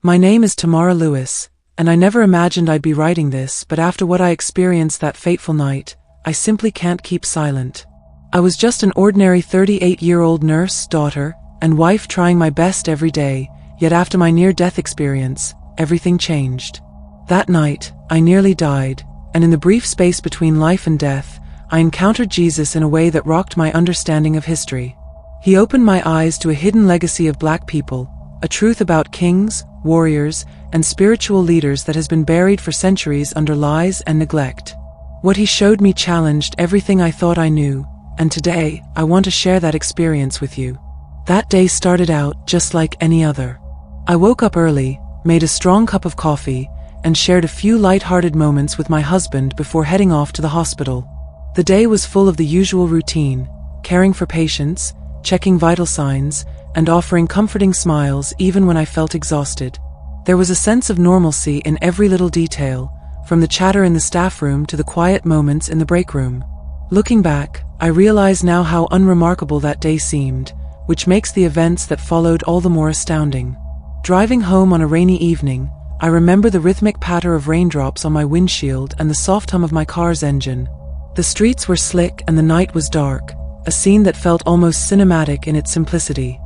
My name is Tamara Lewis, and I never imagined I'd be writing this, but after what I experienced that fateful night, I simply can't keep silent. I was just an ordinary 38-year-old nurse, daughter, and wife trying my best every day, yet after my near-death experience, everything changed. That night, I nearly died, and in the brief space between life and death, I encountered Jesus in a way that rocked my understanding of history. He opened my eyes to a hidden legacy of Black people, a truth about kings, warriors, and spiritual leaders that has been buried for centuries under lies and neglect. What he showed me challenged everything I thought I knew, and today, I want to share that experience with you. That day started out just like any other. I woke up early, made a strong cup of coffee, and shared a few light-hearted moments with my husband before heading off to the hospital. The day was full of the usual routine, caring for patients, checking vital signs, and offering comforting smiles even when I felt exhausted. There was a sense of normalcy in every little detail, from the chatter in the staff room to the quiet moments in the break room. Looking back, I realize now how unremarkable that day seemed, which makes the events that followed all the more astounding. Driving home on a rainy evening, I remember the rhythmic patter of raindrops on my windshield and the soft hum of my car's engine. The streets were slick and the night was dark, a scene that felt almost cinematic in its simplicity.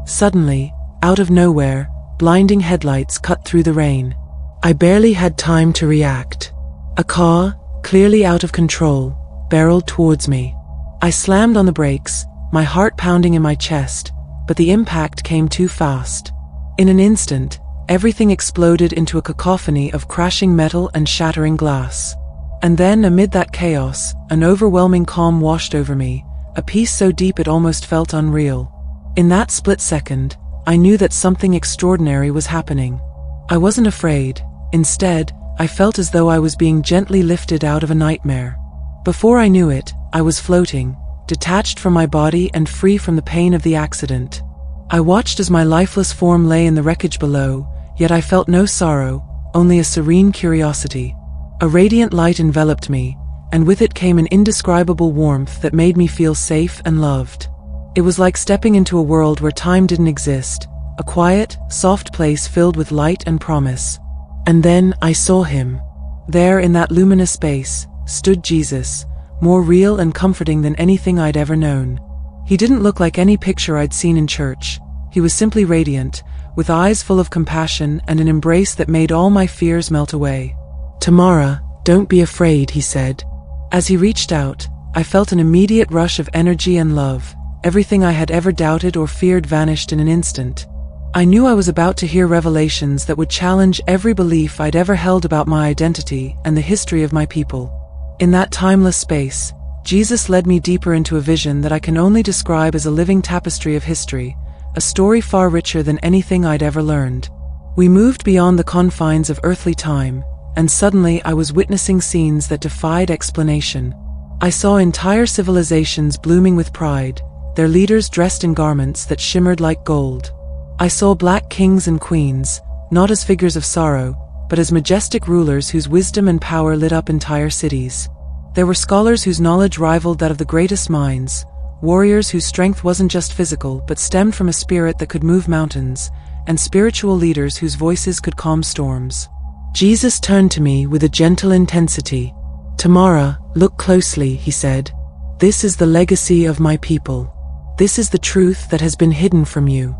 Suddenly, out of nowhere, blinding headlights cut through the rain. I barely had time to react. A car, clearly out of control, barreled towards me. I slammed on the brakes, my heart pounding in my chest, but the impact came too fast. In an instant, everything exploded into a cacophony of crashing metal and shattering glass. And then, amid that chaos, an overwhelming calm washed over me, a peace so deep it almost felt unreal. In that split second, I knew that something extraordinary was happening. I wasn't afraid. Instead, I felt as though I was being gently lifted out of a nightmare. Before I knew it, I was floating, detached from my body and free from the pain of the accident. I watched as my lifeless form lay in the wreckage below, yet I felt no sorrow, only a serene curiosity. A radiant light enveloped me, and with it came an indescribable warmth that made me feel safe and loved. It was like stepping into a world where time didn't exist, a quiet, soft place filled with light and promise. And then I saw him. There in that luminous space, stood Jesus, more real and comforting than anything I'd ever known. He didn't look like any picture I'd seen in church. He was simply radiant, with eyes full of compassion and an embrace that made all my fears melt away. "Tamara, don't be afraid," he said. As he reached out, I felt an immediate rush of energy and love. Everything I had ever doubted or feared vanished in an instant. I knew I was about to hear revelations that would challenge every belief I'd ever held about my identity and the history of my people. In that timeless space, Jesus led me deeper into a vision that I can only describe as a living tapestry of history, a story far richer than anything I'd ever learned. We moved beyond the confines of earthly time, and suddenly I was witnessing scenes that defied explanation. I saw entire civilizations blooming with pride, their leaders dressed in garments that shimmered like gold. I saw Black kings and queens, not as figures of sorrow, but as majestic rulers whose wisdom and power lit up entire cities. There were scholars whose knowledge rivaled that of the greatest minds, warriors whose strength wasn't just physical but stemmed from a spirit that could move mountains, and spiritual leaders whose voices could calm storms. Jesus turned to me with a gentle intensity. "Tamara, look closely," he said. "This is the legacy of my people. This is the truth that has been hidden from you."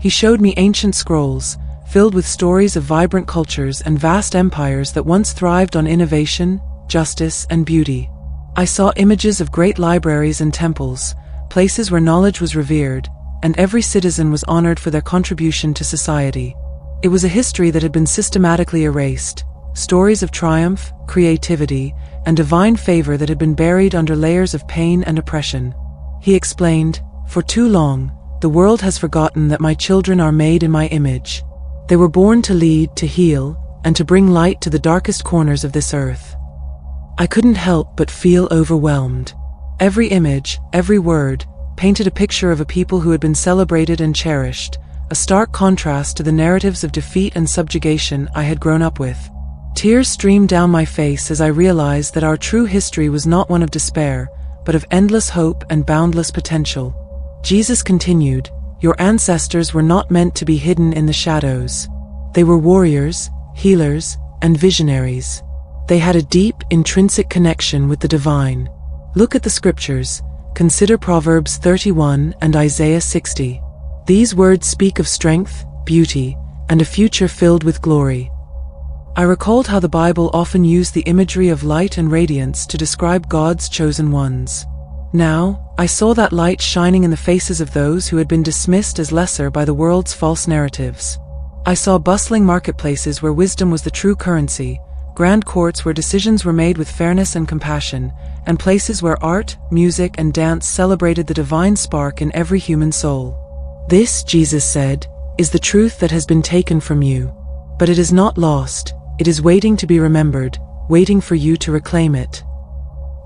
He showed me ancient scrolls, filled with stories of vibrant cultures and vast empires that once thrived on innovation, justice, and beauty. I saw images of great libraries and temples, places where knowledge was revered, and every citizen was honored for their contribution to society. It was a history that had been systematically erased, stories of triumph, creativity, and divine favor that had been buried under layers of pain and oppression. He explained, "For too long, the world has forgotten that my children are made in my image. They were born to lead, to heal, and to bring light to the darkest corners of this earth." I couldn't help but feel overwhelmed. Every image, every word, painted a picture of a people who had been celebrated and cherished, a stark contrast to the narratives of defeat and subjugation I had grown up with. Tears streamed down my face as I realized that our true history was not one of despair, but of endless hope and boundless potential. Jesus continued, "Your ancestors were not meant to be hidden in the shadows. They were warriors, healers, and visionaries. They had a deep, intrinsic connection with the divine. Look at the scriptures. Consider Proverbs 31 and Isaiah 60. These words speak of strength, beauty, and a future filled with glory. I recalled how the Bible often used the imagery of light and radiance to describe God's chosen ones. Now, I saw that light shining in the faces of those who had been dismissed as lesser by the world's false narratives. I saw bustling marketplaces where wisdom was the true currency, grand courts where decisions were made with fairness and compassion, and places where art, music, and dance celebrated the divine spark in every human soul. This, Jesus said, is the truth that has been taken from you. But it is not lost, it is waiting to be remembered, waiting for you to reclaim it.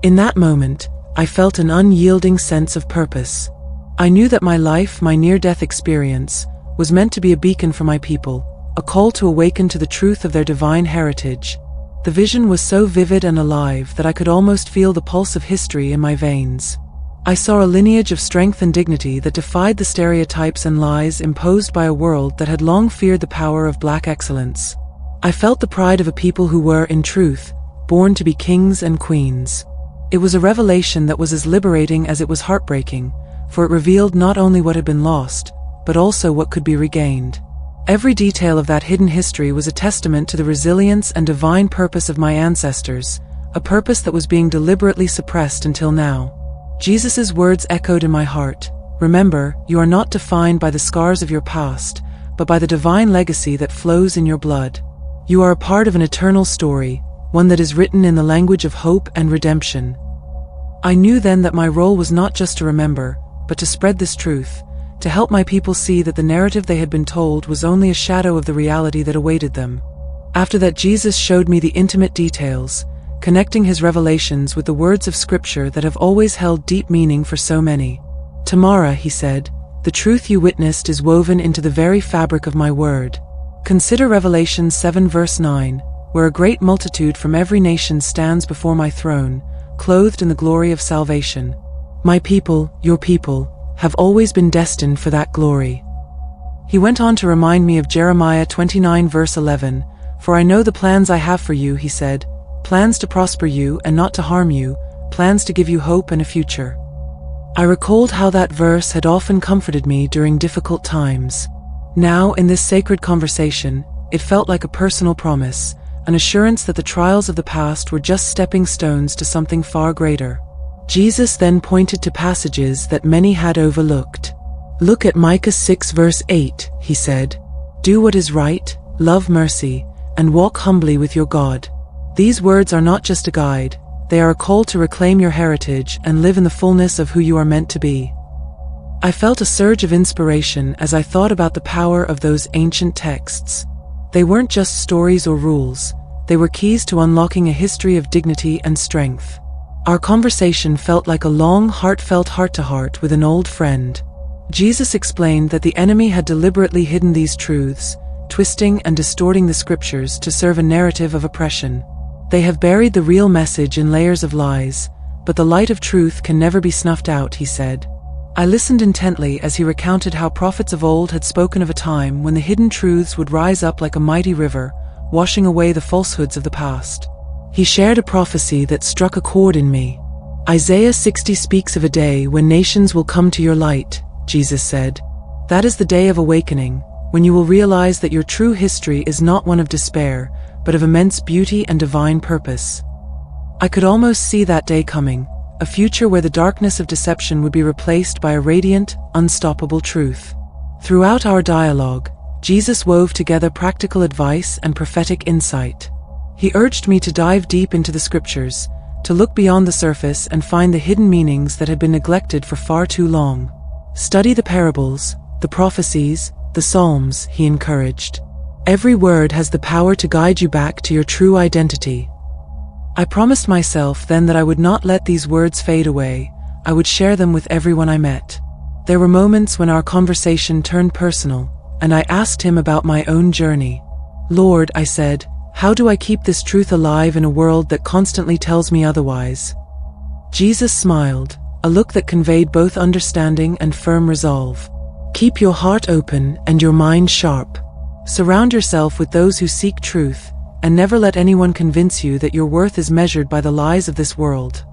In that moment, I felt an unyielding sense of purpose. I knew that my life, my near-death experience, was meant to be a beacon for my people, a call to awaken to the truth of their divine heritage. The vision was so vivid and alive that I could almost feel the pulse of history in my veins. I saw a lineage of strength and dignity that defied the stereotypes and lies imposed by a world that had long feared the power of black excellence. I felt the pride of a people who were, in truth, born to be kings and queens. It was a revelation that was as liberating as it was heartbreaking, for it revealed not only what had been lost, but also what could be regained. Every detail of that hidden history was a testament to the resilience and divine purpose of my ancestors, a purpose that was being deliberately suppressed until now. Jesus' words echoed in my heart. Remember, you are not defined by the scars of your past, but by the divine legacy that flows in your blood. You are a part of an eternal story, one that is written in the language of hope and redemption. I knew then that my role was not just to remember, but to spread this truth, to help my people see that the narrative they had been told was only a shadow of the reality that awaited them. After that, Jesus showed me the intimate details, connecting his revelations with the words of Scripture that have always held deep meaning for so many. Tamara, he said, the truth you witnessed is woven into the very fabric of my word. Consider Revelation 7 verse 9, where a great multitude from every nation stands before my throne, clothed in the glory of salvation. My people, your people, have always been destined for that glory. He went on to remind me of Jeremiah 29 verse 11, for I know the plans I have for you, he said, plans to prosper you and not to harm you, plans to give you hope and a future. I recalled how that verse had often comforted me during difficult times. Now, in this sacred conversation, it felt like a personal promise, an assurance that the trials of the past were just stepping stones to something far greater. Jesus then pointed to passages that many had overlooked. Look at Micah 6 verse 8, he said. Do what is right, love mercy, and walk humbly with your God. These words are not just a guide, they are a call to reclaim your heritage and live in the fullness of who you are meant to be. I felt a surge of inspiration as I thought about the power of those ancient texts. They weren't just stories or rules, they were keys to unlocking a history of dignity and strength. Our conversation felt like a long, heartfelt heart-to-heart with an old friend. Jesus explained that the enemy had deliberately hidden these truths, twisting and distorting the scriptures to serve a narrative of oppression. They have buried the real message in layers of lies, but the light of truth can never be snuffed out, he said. I listened intently as he recounted how prophets of old had spoken of a time when the hidden truths would rise up like a mighty river, washing away the falsehoods of the past. He shared a prophecy that struck a chord in me. Isaiah 60 speaks of a day when nations will come to your light, Jesus said. That is the day of awakening, when you will realize that your true history is not one of despair, but of immense beauty and divine purpose. I could almost see that day coming, a future where the darkness of deception would be replaced by a radiant, unstoppable truth. Throughout our dialogue, Jesus wove together practical advice and prophetic insight. He urged me to dive deep into the scriptures, to look beyond the surface and find the hidden meanings that had been neglected for far too long. Study the parables, the prophecies, the Psalms, he encouraged. Every word has the power to guide you back to your true identity. I promised myself then that I would not let these words fade away, I would share them with everyone I met. There were moments when our conversation turned personal, and I asked him about my own journey. Lord, I said, how do I keep this truth alive in a world that constantly tells me otherwise? Jesus smiled, a look that conveyed both understanding and firm resolve. Keep your heart open and your mind sharp. Surround yourself with those who seek truth, and never let anyone convince you that your worth is measured by the lies of this world.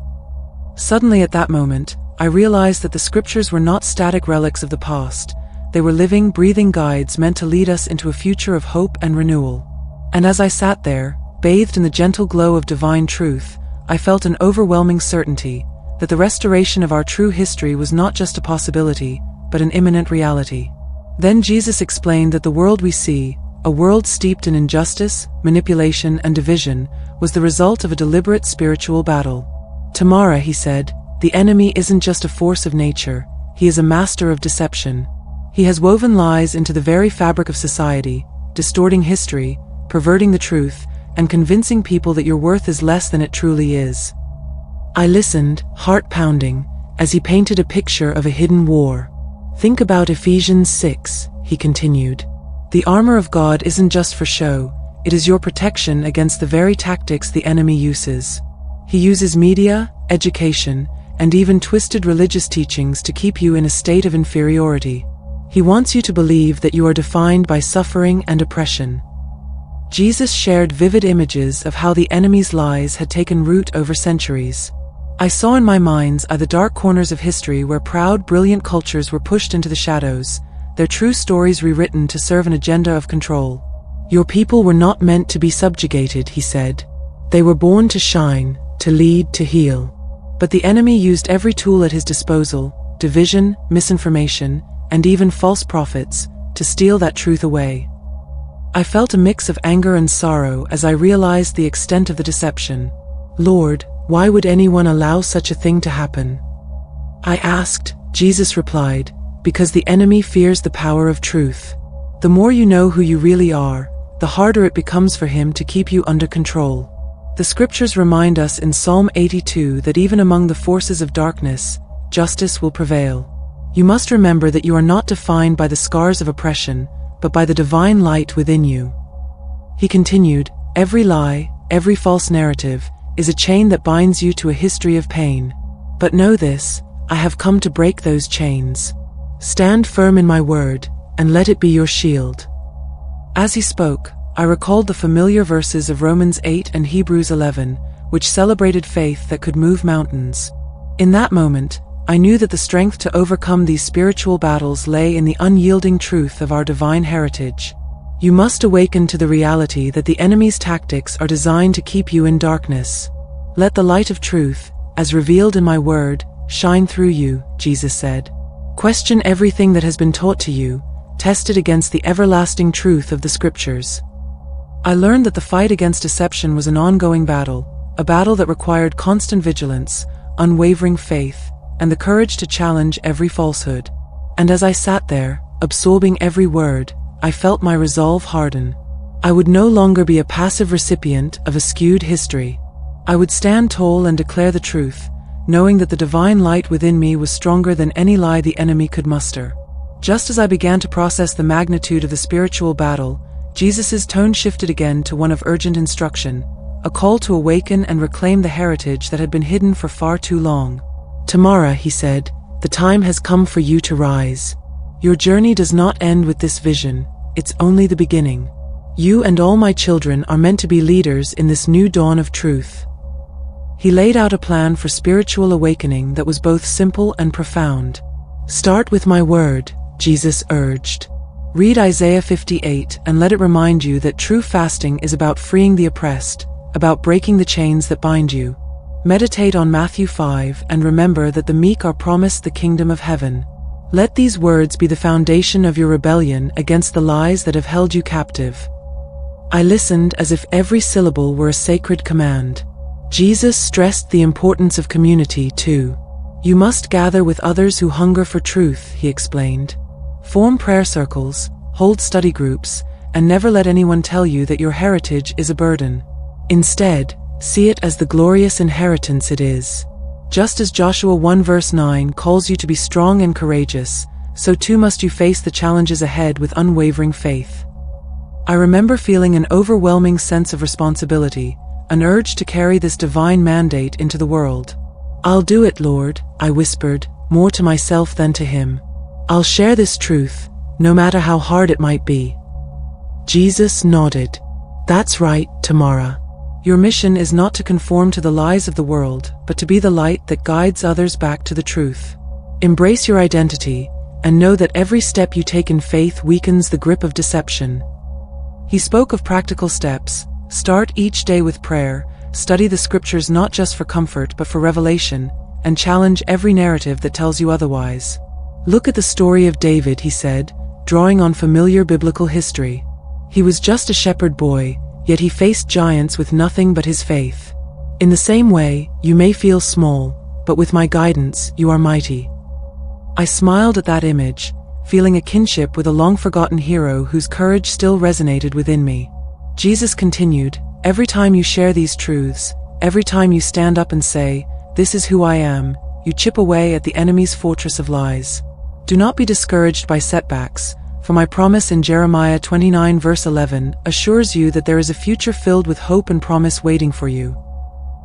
Suddenly at that moment, I realized that the scriptures were not static relics of the past. They were living, breathing guides meant to lead us into a future of hope and renewal. And as I sat there, bathed in the gentle glow of divine truth, I felt an overwhelming certainty that the restoration of our true history was not just a possibility, but an imminent reality. Then Jesus explained that the world we see, a world steeped in injustice, manipulation, and division, was the result of a deliberate spiritual battle. Tamara, he said, the enemy isn't just a force of nature, he is a master of deception. He has woven lies into the very fabric of society, distorting history, perverting the truth, and convincing people that your worth is less than it truly is. I listened, heart pounding, as he painted a picture of a hidden war. Think about Ephesians 6, he continued. The armor of God isn't just for show, it is your protection against the very tactics the enemy uses. He uses media, education, and even twisted religious teachings to keep you in a state of inferiority. He wants you to believe that you are defined by suffering and oppression. Jesus shared vivid images of how the enemy's lies had taken root over centuries. I saw in my mind's eye the dark corners of history where proud, brilliant cultures were pushed into the shadows, their true stories rewritten to serve an agenda of control. Your people were not meant to be subjugated, he said. They were born to shine, to lead, to heal. But the enemy used every tool at his disposal, division, misinformation, and even false prophets, to steal that truth away. I felt a mix of anger and sorrow as I realized the extent of the deception. Lord, why would anyone allow such a thing to happen? I asked. Jesus replied, because the enemy fears the power of truth. The more you know who you really are, the harder it becomes for him to keep you under control. The scriptures remind us in Psalm 82 that even among the forces of darkness, justice will prevail. You must remember that you are not defined by the scars of oppression, but by the divine light within you. He continued, every lie, every false narrative, is a chain that binds you to a history of pain. But know this, I have come to break those chains. Stand firm in my word, and let it be your shield. As he spoke, I recalled the familiar verses of Romans 8 and Hebrews 11, which celebrated faith that could move mountains. In that moment, I knew that the strength to overcome these spiritual battles lay in the unyielding truth of our divine heritage. You must awaken to the reality that the enemy's tactics are designed to keep you in darkness. Let the light of truth, as revealed in my word, shine through you, Jesus said. Question everything that has been taught to you, test it against the everlasting truth of the scriptures. I learned that the fight against deception was an ongoing battle, a battle that required constant vigilance, unwavering faith, and the courage to challenge every falsehood. And as I sat there, absorbing every word, I felt my resolve harden. I would no longer be a passive recipient of a skewed history. I would stand tall and declare the truth, knowing that the divine light within me was stronger than any lie the enemy could muster. Just as I began to process the magnitude of the spiritual battle, Jesus' tone shifted again to one of urgent instruction, a call to awaken and reclaim the heritage that had been hidden for far too long. Tamara, he said, the time has come for you to rise. Your journey does not end with this vision, it's only the beginning. You and all my children are meant to be leaders in this new dawn of truth. He laid out a plan for spiritual awakening that was both simple and profound. Start with my word, Jesus urged. Read Isaiah 58 and let it remind you that true fasting is about freeing the oppressed, about breaking the chains that bind you. Meditate on Matthew 5 and remember that the meek are promised the kingdom of heaven. Let these words be the foundation of your rebellion against the lies that have held you captive. I listened as if every syllable were a sacred command. Jesus stressed the importance of community too. You must gather with others who hunger for truth, he explained. Form prayer circles, hold study groups, and never let anyone tell you that your heritage is a burden. Instead, see it as the glorious inheritance it is. Just as Joshua 1 verse 9 calls you to be strong and courageous, so too must you face the challenges ahead with unwavering faith. I remember feeling an overwhelming sense of responsibility, an urge to carry this divine mandate into the world. I'll do it, Lord, I whispered, more to myself than to him. I'll share this truth, no matter how hard it might be. Jesus nodded. That's right, Tamara. Your mission is not to conform to the lies of the world, but to be the light that guides others back to the truth. Embrace your identity, and know that every step you take in faith weakens the grip of deception. He spoke of practical steps. Start each day with prayer, study the scriptures not just for comfort but for revelation, and challenge every narrative that tells you otherwise. Look at the story of David, he said, drawing on familiar biblical history. He was just a shepherd boy, yet he faced giants with nothing but his faith. In the same way, you may feel small, but with my guidance, you are mighty. I smiled at that image, feeling a kinship with a long-forgotten hero whose courage still resonated within me. Jesus continued, every time you share these truths, every time you stand up and say, "This is who I am," you chip away at the enemy's fortress of lies. Do not be discouraged by setbacks, for my promise in Jeremiah 29 verse 11 assures you that there is a future filled with hope and promise waiting for you.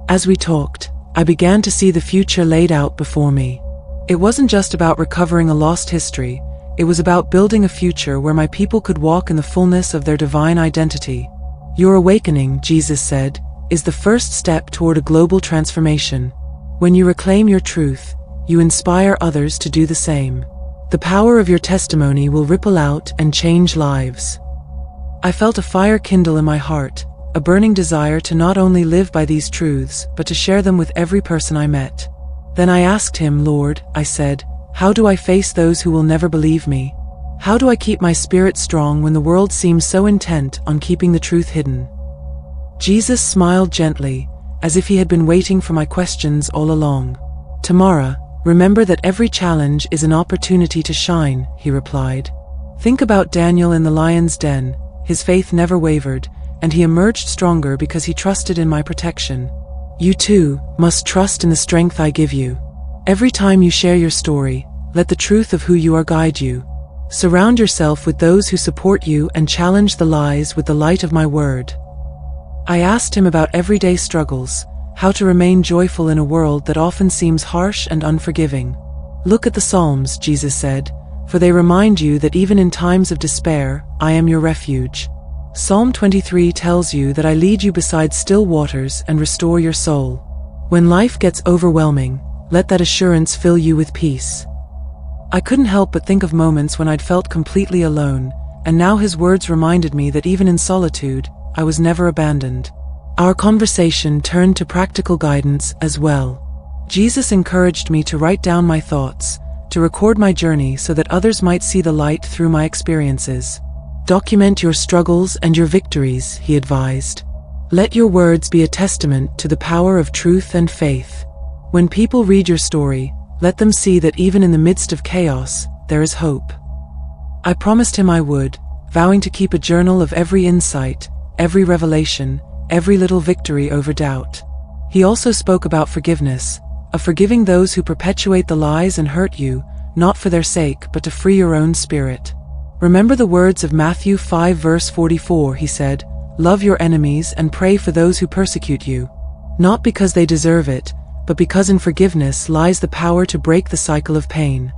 As we talked, I began to see the future laid out before me. It wasn't just about recovering a lost history, it was about building a future where my people could walk in the fullness of their divine identity. Your awakening, Jesus said, is the first step toward a global transformation. When you reclaim your truth, you inspire others to do the same. The power of your testimony will ripple out and change lives. I felt a fire kindle in my heart, a burning desire to not only live by these truths, but to share them with every person I met. Then I asked him, Lord, I said, how do I face those who will never believe me? How do I keep my spirit strong when the world seems so intent on keeping the truth hidden? Jesus smiled gently, as if he had been waiting for my questions all along. Tamara, remember that every challenge is an opportunity to shine, he replied. Think about Daniel in the lion's den. His faith never wavered, and he emerged stronger because he trusted in my protection. You too must trust in the strength I give you. Every time you share your story, let the truth of who you are guide you. Surround yourself with those who support you and challenge the lies with the light of my word. I asked him about everyday struggles, how to remain joyful in a world that often seems harsh and unforgiving. Look at the Psalms, Jesus said, for they remind you that even in times of despair, I am your refuge. Psalm 23 tells you that I lead you beside still waters and restore your soul. When life gets overwhelming, let that assurance fill you with peace. I couldn't help but think of moments when I'd felt completely alone, and now his words reminded me that even in solitude, I was never abandoned. Our conversation turned to practical guidance as well. Jesus encouraged me to write down my thoughts, to record my journey so that others might see the light through my experiences. Document your struggles and your victories, he advised. Let your words be a testament to the power of truth and faith. When people read your story, let them see that even in the midst of chaos, there is hope. I promised him I would, vowing to keep a journal of every insight, every revelation, every little victory over doubt. He also spoke about forgiveness, of forgiving those who perpetuate the lies and hurt you, not for their sake but to free your own spirit. Remember the words of Matthew 5 verse 44, he said, love your enemies and pray for those who persecute you. Not because they deserve it, but because in forgiveness lies the power to break the cycle of pain.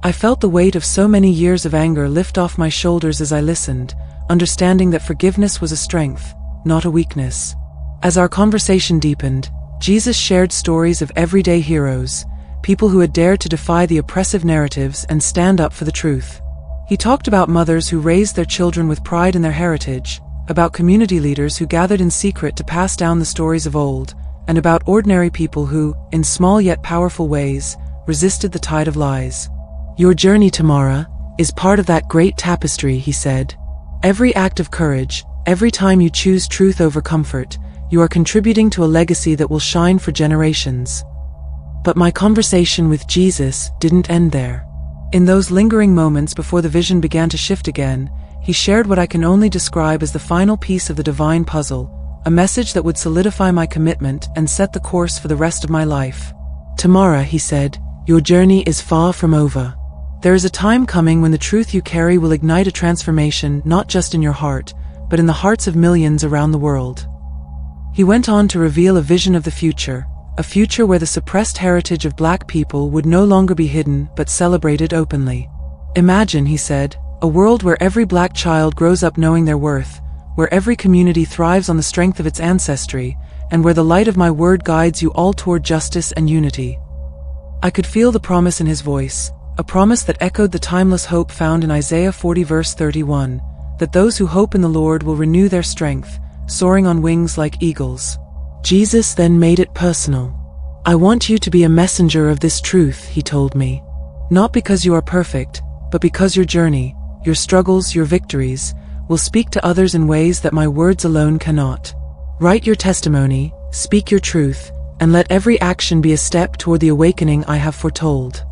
I felt the weight of so many years of anger lift off my shoulders as I listened, understanding that forgiveness was a strength, not a weakness. As our conversation deepened, Jesus shared stories of everyday heroes, people who had dared to defy the oppressive narratives and stand up for the truth. He talked about mothers who raised their children with pride in their heritage, about community leaders who gathered in secret to pass down the stories of old, and about ordinary people who, in small yet powerful ways, resisted the tide of lies. Your journey, Tamara, is part of that great tapestry, he said. Every act of courage, every time you choose truth over comfort, you are contributing to a legacy that will shine for generations. But my conversation with Jesus didn't end there. In those lingering moments before the vision began to shift again, he shared what I can only describe as the final piece of the divine puzzle, a message that would solidify my commitment and set the course for the rest of my life. Tamara, he said, your journey is far from over. There is a time coming when the truth you carry will ignite a transformation not just in your heart, but in the hearts of millions around the world. He went on to reveal a vision of the future, a future where the suppressed heritage of Black people would no longer be hidden but celebrated openly. Imagine, he said, A world where every black child grows up knowing their worth, where every community thrives on the strength of its ancestry, and where the light of my word guides you all toward justice and unity. I could feel the promise in his voice, a promise that echoed the timeless hope found in Isaiah 40 verse 31, that those who hope in the Lord will renew their strength, soaring on wings like eagles. Jesus then made it personal. I want you to be a messenger of this truth, he told me. Not because you are perfect, but because your journey, your struggles, your victories, will speak to others in ways that my words alone cannot. Write your testimony, speak your truth, and let every action be a step toward the awakening I have foretold.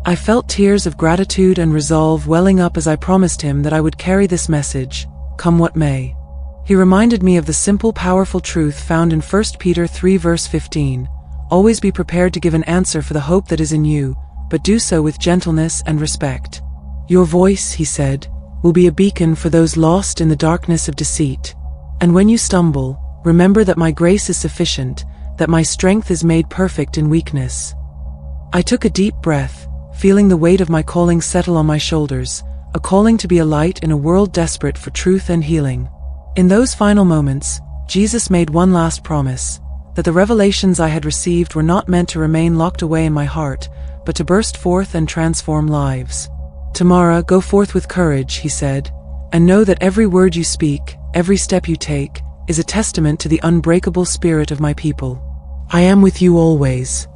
I felt tears of gratitude and resolve welling up as I promised him that I would carry this message, come what may. He reminded me of the simple, powerful truth found in 1 Peter 3 verse 15, always be prepared to give an answer for the hope that is in you, but do so with gentleness and respect. Your voice, he said, will be a beacon for those lost in the darkness of deceit. And when you stumble, remember that my grace is sufficient, that my strength is made perfect in weakness. I took a deep breath, feeling the weight of my calling settle on my shoulders, a calling to be a light in a world desperate for truth and healing. In those final moments, Jesus made one last promise, that the revelations I had received were not meant to remain locked away in my heart, but to burst forth and transform lives. Tamara, go forth with courage, he said, and know that every word you speak, every step you take, is a testament to the unbreakable spirit of my people. I am with you always.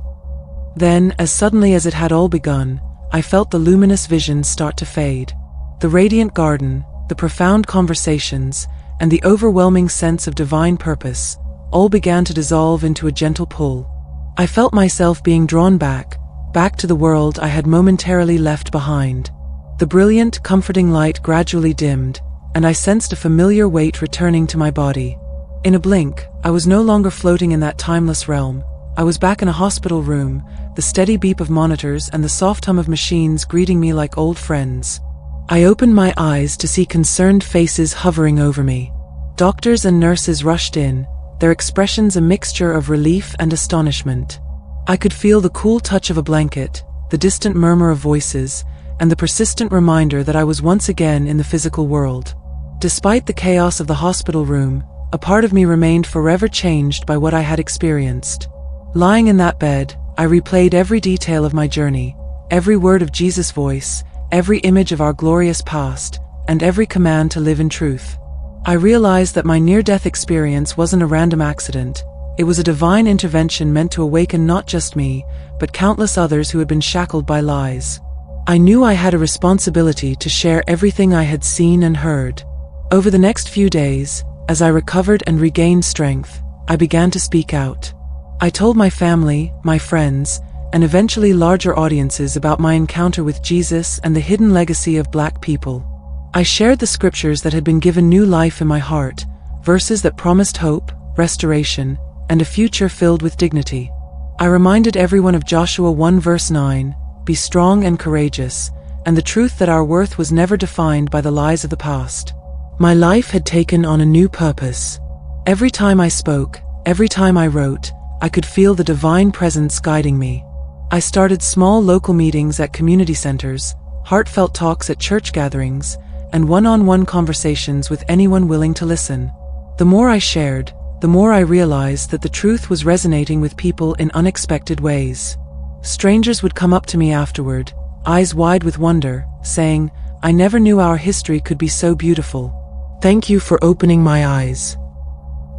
Then, as suddenly as it had all begun, I felt the luminous vision start to fade. The radiant garden, the profound conversations, and the overwhelming sense of divine purpose, all began to dissolve into a gentle pull. I felt myself being drawn back to the world I had momentarily left behind. The brilliant, comforting light gradually dimmed, and I sensed a familiar weight returning to my body. In a blink, I was no longer floating in that timeless realm. I was back in a hospital room, the steady beep of monitors and the soft hum of machines greeting me like old friends. I opened my eyes to see concerned faces hovering over me. Doctors and nurses rushed in, their expressions a mixture of relief and astonishment. I could feel the cool touch of a blanket, the distant murmur of voices, and the persistent reminder that I was once again in the physical world. Despite the chaos of the hospital room, a part of me remained forever changed by what I had experienced. Lying in that bed, I replayed every detail of my journey, every word of Jesus' voice, every image of our glorious past, and every command to live in truth. I realized that my near-death experience wasn't a random accident. It was a divine intervention meant to awaken not just me, but countless others who had been shackled by lies. I knew I had a responsibility to share everything I had seen and heard. Over the next few days, as I recovered and regained strength, I began to speak out. I told my family, my friends, and eventually larger audiences about my encounter with Jesus and the hidden legacy of Black people. I shared the scriptures that had been given new life in my heart, verses that promised hope, restoration, and a future filled with dignity. I reminded everyone of Joshua 1 verse 9, "Be strong and courageous," and the truth that our worth was never defined by the lies of the past. My life had taken on a new purpose. Every time I spoke, every time I wrote, I could feel the divine presence guiding me. I started small local meetings at community centers, heartfelt talks at church gatherings, and one-on-one conversations with anyone willing to listen. The more I shared, the more I realized that the truth was resonating with people in unexpected ways. Strangers would come up to me afterward, eyes wide with wonder, saying, "I never knew our history could be so beautiful. Thank you for opening my eyes."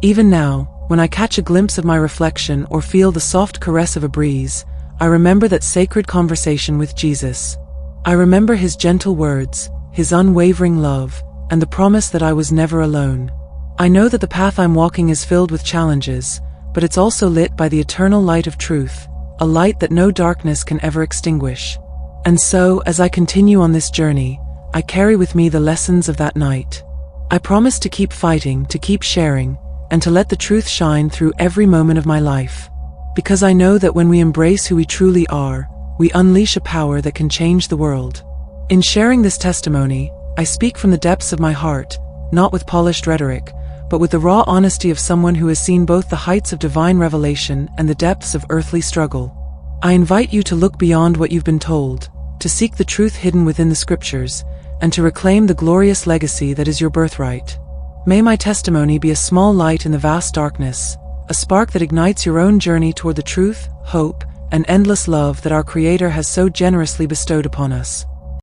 Even now, when I catch a glimpse of my reflection or feel the soft caress of a breeze, I remember that sacred conversation with Jesus. I remember his gentle words, his unwavering love, and the promise that I was never alone. I know that the path I'm walking is filled with challenges, but it's also lit by the eternal light of truth, a light that no darkness can ever extinguish. And so, as I continue on this journey, I carry with me the lessons of that night. I promise to keep fighting, to keep sharing, and to let the truth shine through every moment of my life. Because I know that when we embrace who we truly are, we unleash a power that can change the world. In sharing this testimony, I speak from the depths of my heart, not with polished rhetoric, but with the raw honesty of someone who has seen both the heights of divine revelation and the depths of earthly struggle. I invite you to look beyond what you've been told, to seek the truth hidden within the scriptures, and to reclaim the glorious legacy that is your birthright. May my testimony be a small light in the vast darkness, a spark that ignites your own journey toward the truth, hope, and endless love that our Creator has so generously bestowed upon us.